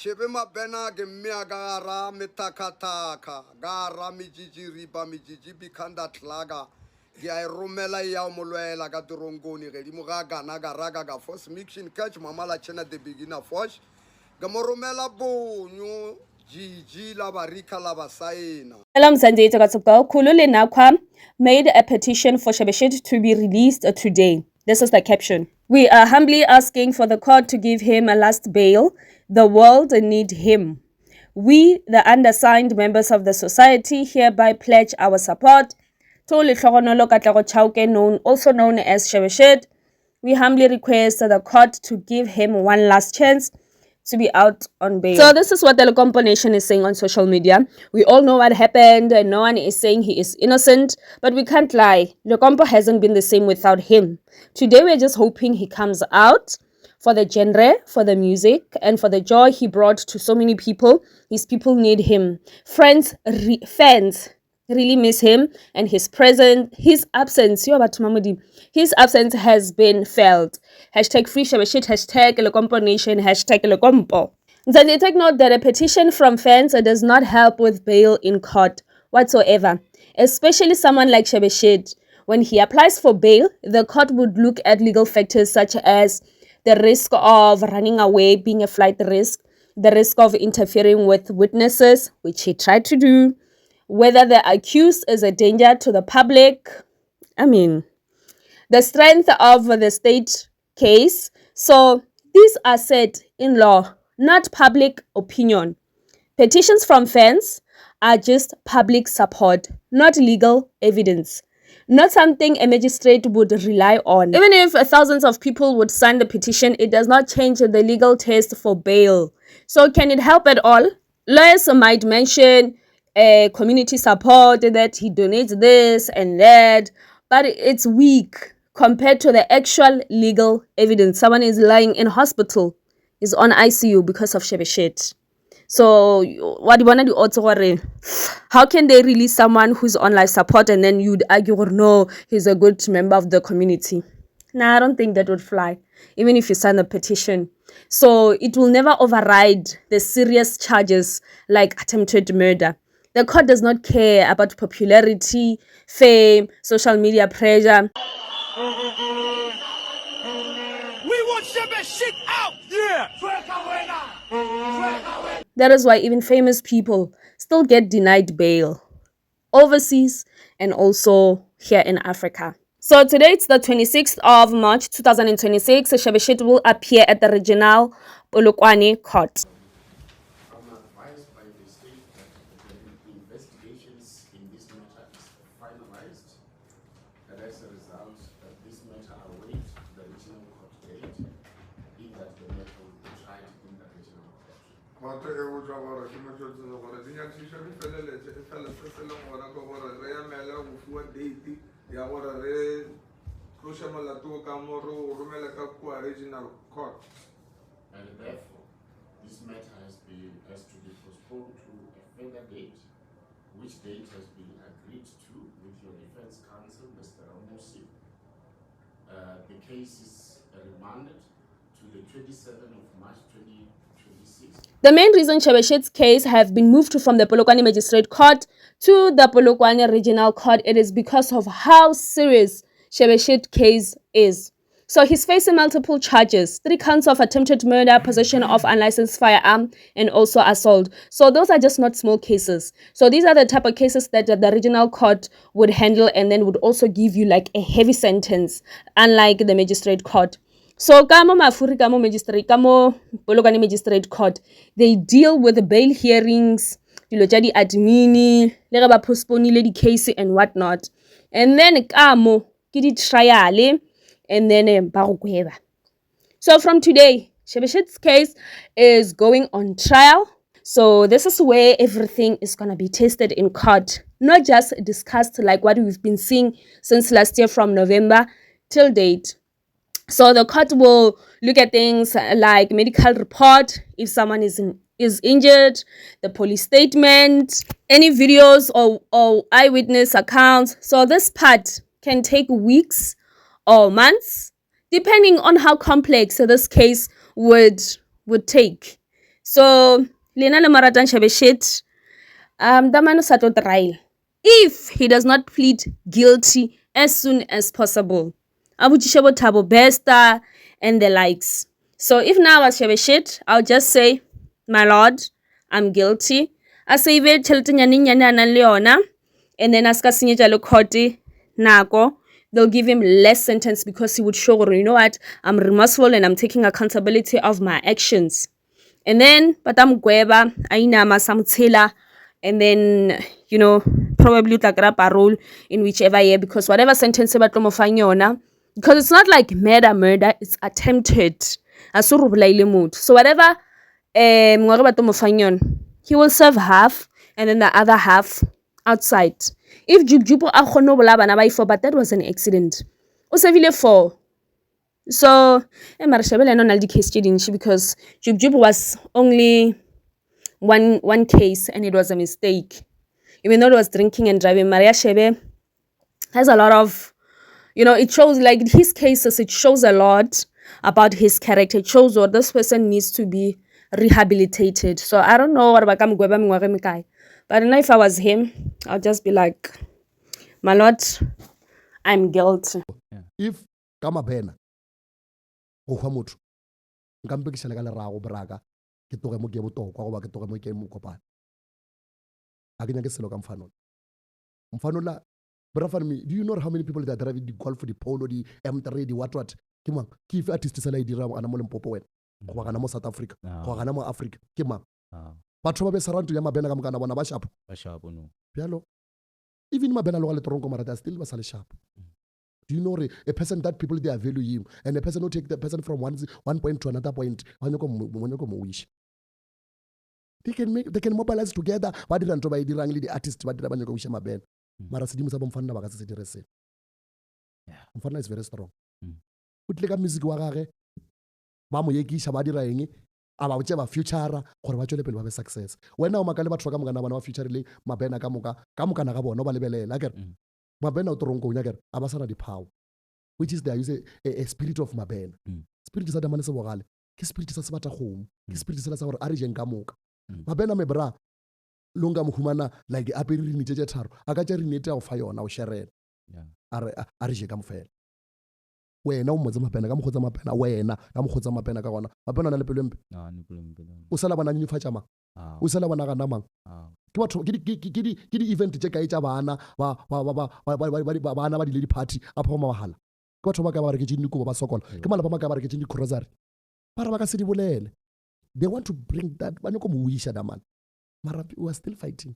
Shebe mabena ke mmea gara metakataka gara mijiji ba mijiji bikanda tlaga ke a romela ya molwela ka tirongoni ge di mo ga kana ga raga ga force mixing catch mamala chena the beginner force ke mo romela bonyo jiji la barika la basaina. Mzansi Khulule Nakwa made a petition for Shebeshit to be released today. This is the caption. We are humbly asking for the court to give him a last bail. The world need him. We, the undersigned members of the society, hereby pledge our support to Lehlohonolo Katlego Chauke, also known as Shebeshit. We humbly request the court to give him one last chance to be out on bail. So this is what the Lekompo Nation is saying on social media. We all know what happened and no one is saying he is innocent, but we can't lie. Lekompo hasn't been the same without him. Today we're just hoping he comes out for the genre, for the music, and for the joy he brought to so many people. His people need him. Fans really miss him and his absence has been felt. Hashtag free Shebeshit, hashtag Lekompo Nation, hashtag Lekompo. Mzansi, take note that a petition from fans does not help with bail in court whatsoever, especially someone like Shebeshit. When he applies for bail, the court would look at legal factors such as the risk of running away being a flight risk, the risk of interfering with witnesses, which he tried to do, whether the accused is a danger to the public, the strength of the state case. So these are set in law, not public opinion. Petitions from fans are just public support, not legal evidence. Not something a magistrate would rely on. Even if thousands of people would sign the petition, it does not change the legal test for bail. So can it help at all? Lawyers might mention community support, that he donates this and that, but it's weak compared to the actual legal evidence. Someone is lying in hospital, is on ICU because of Shebeshit. So what do you want to do also? How can they release someone who's on life support and then you'd argue, no, he's a good member of the community? Nah, I don't think that would fly, even if you sign the petition. So it will never override the serious charges like attempted murder. The court does not care about popularity, fame, social media pressure. We want Shebeshit out! Yeah! That is why even famous people still get denied bail overseas and also here in Africa. So today it's the 26th of March 2026. Shebeshit will appear at the Regional Polokwane Court. I'm advised by the state that the investigations in this matter is finalized, and as a result, this matter awaits the regional court date, in that the matter will be tried in the regional court. And therefore, this matter has to be postponed to a further date, which date has been agreed to with your defense counsel, Mr. Ramusi. The case is remanded to the 27th of March 2026. The main reason Shebeshit's case have been moved from the Polokwane Magistrate Court to the Polokwane Regional Court, it is because of how serious Shebeshit's case is. So he's facing multiple charges, 3 counts of attempted murder, possession of unlicensed firearm, and also assault. So those are just not small cases. So these are the type of cases that the regional court would handle and then would also give you like a heavy sentence, unlike the magistrate court. So kamo Mafuri, kamo magistrate, kamo Polokwane Magistrate Court, they deal with the bail hearings, dilo tsa di admini, le ge ba postponile di case and whatnot. And then kamo ke di trial, and then ba go gweba. So from today, Shebeshit's case is going on trial. So this is where everything is going to be tested in court, not just discussed like what we've been seeing since last year from November till date. So the court will look at things like medical report, if someone is injured, the police statement, any videos or eyewitness accounts. So this part can take weeks or months, depending on how complex this case would take. So lena le moratang shebe shit, damano sa tlo trial if he does not plead guilty as soon as possible. A botsishe bo Thabo Bester and the likes. So if now as shebe shit, I'll just say, my lord, I'm guilty. A save tšhelete nyane a nang le yona, and then a ska senyetša le court nako. They'll give him less sentence because he would show, you know what, I'm remorseful and I'm taking accountability of my actions. And then batamgweba ainama samtila, and then you know probably utakra parole in whichever year, because whatever sentence ba tlo mo fang yona, because it's not like murder, it's attempted. Asuru bolaile motho. So whatever ngware ba tlo mo fang yona, he will serve half and then the other half outside. If Jubjubu a kgone ho bolaya bana ba ifo, but that was an accident. O servile 4. So Marashabele no naldi case chidinchi, because Jubjub was only one case and it was a mistake. Even though it was drinking and driving, Maria Shebe has a lot of, you know, it shows like his cases, it shows a lot about his character. It shows what this person needs to be rehabilitated. So I don't know what about Gweba, but I know if I was him, I'll just be like, my lord, I'm guilty. If kama bena go hwa motho nka mpekisana ka lerago braka ke toge mo ke botokwa goba ke toge mo ke mo kopana a ke nyake selo ka mfanola brafan me. Do you know how many people that drive the golf, the polo, the M3, the what ke mang ke if artist sala e dira ana mo Limpopo wena go gana mo South Africa go gana mo Africa ke mang batho ba be saranto ya mabena ka mokana bona ba shapo no bjalo even mabena lo ga le toronko mara still ba sale shapo. Do you know a person that people they value him, and a person who take the person from one point to another point, they can mobilize together. What did Antoba dirang the artist? What did Abanyo wish him a ben? Marasidim Sabon Fanda Bagas City. Mfana is very strong. Put like a music wagare, Mamu Yeki Shabadi Raingi, about whichever future or what will have success. When now Makalaba Trogam future, Mabena Kamuka, Kamukanagabo, nobody like Mabena Toronko Yager, Abasana the power, which is there is a spirit of Mabena. Spirit is a Damanasa Wagale, his spirit is a Sabata home, his spirit is our Arijan Kamuka. Mabena Mebra, Lunga Muhumana, like the Apiri Nijatar, Agajari Nita of Fire now Shared. Arije Kamfair. Where no Mazama Pena, Gamhozama Pena, Wena, Gamhozama Pena Gawana, Mabena Lepulum, Usalabana New Fachama, Usalabana Namang. Gidi event check each abana ba di party apho mahala go thoba ka ba re ke tšini ko ba sokola ke mala ba maka ba re ke tšini crosary para ba ka se di bolele. They want to bring that ba no ko mo wisha da man mara we are still fighting